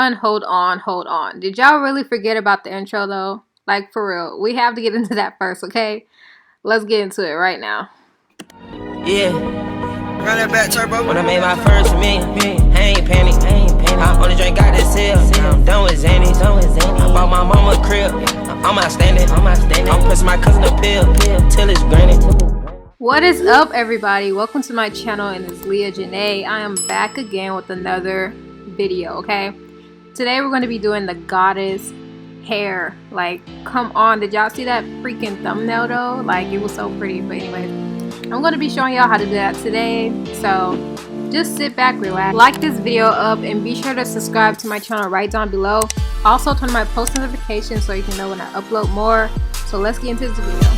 on. Did y'all really forget about the intro though? Like, for real. We have to get into that first, okay? Let's get into it right now. Yeah. Run that back, turbo. When I made my first million, I ain't panic. I only drink out this hill. I'm done with Zany. I bought my mama a crib. I'm outstanding. I'm pressing my cousin a pill till it's granted. What is up, everybody? Welcome to my channel, and it's Liyah Joinee. I am back again with another video, okay? Today we're going to be doing the goddess hair. Like, come on, did y'all see that freaking thumbnail though? Like, it was so pretty. But anyways, I'm going to be showing y'all how to do that today. So just sit back, relax, like this video up, and be sure to subscribe to my channel right down below. Also turn on my post notifications so you can know when I upload more. So let's get into this video.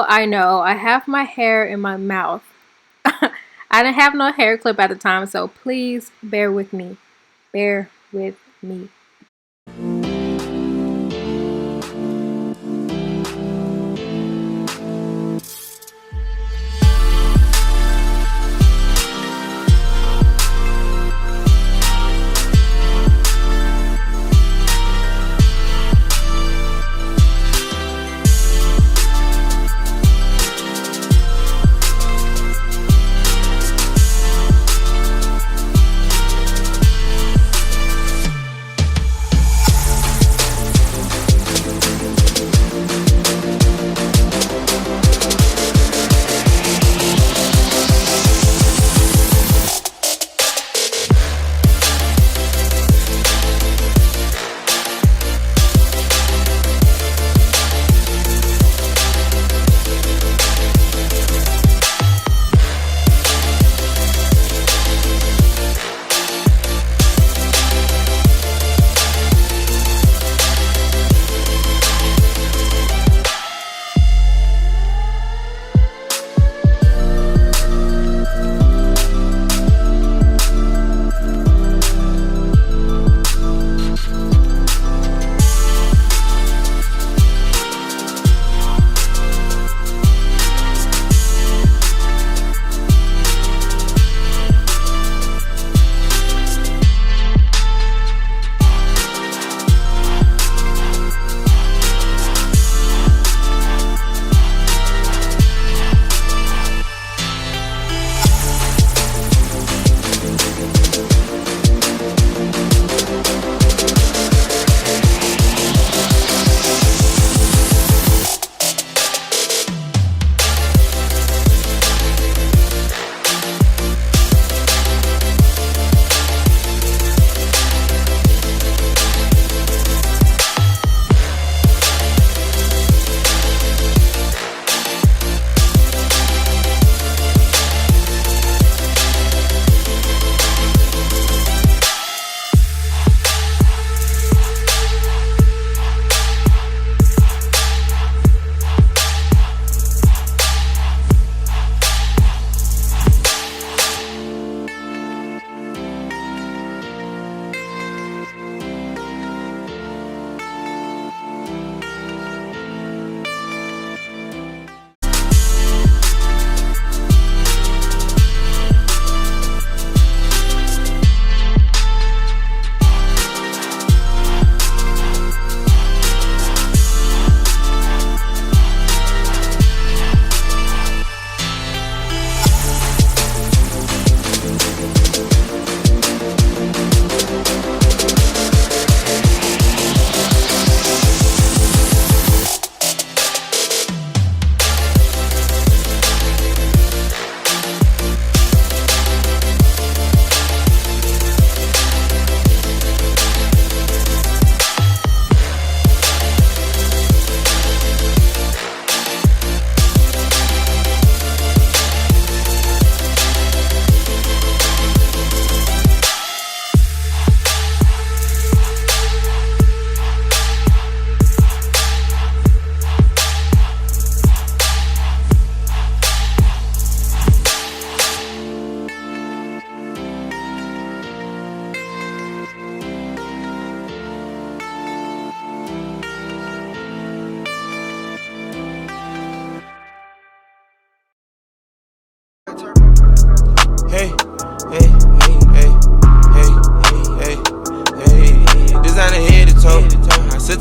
I know. I have my hair in my mouth. I didn't have no hair clip at the time, so please bear with me. Bear with me.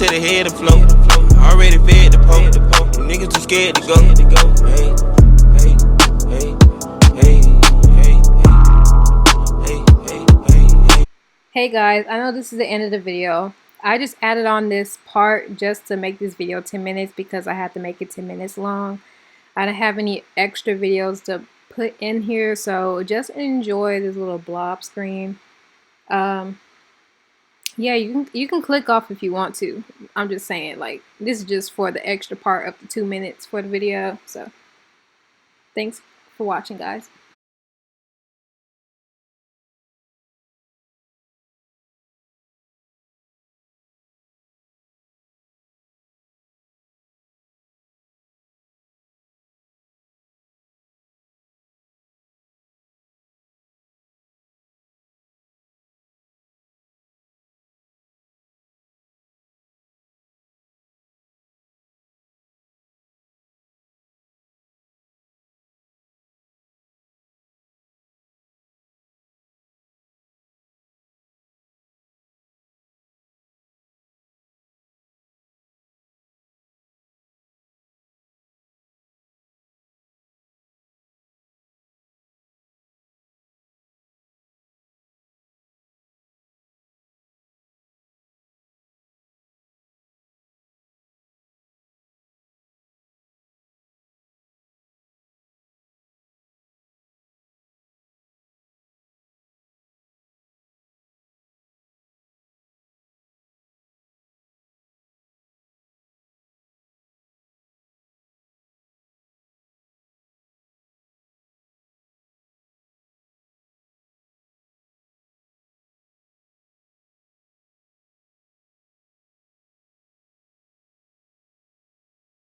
to the head and flow. Already fed the poke. You niggas too scared to go. Hey, hey, hey, hey, hey, hey, hey, hey. Hey guys, I know this is the end of the video. I just added on this part just to make this video 10 minutes because I had to make it 10 minutes long. I don't have any extra videos to put in here, so just enjoy this little blob screen. Yeah, you can click off if you want to. I'm just saying, like, this is just for the extra part of the 2 minutes for the video. So thanks for watching, guys.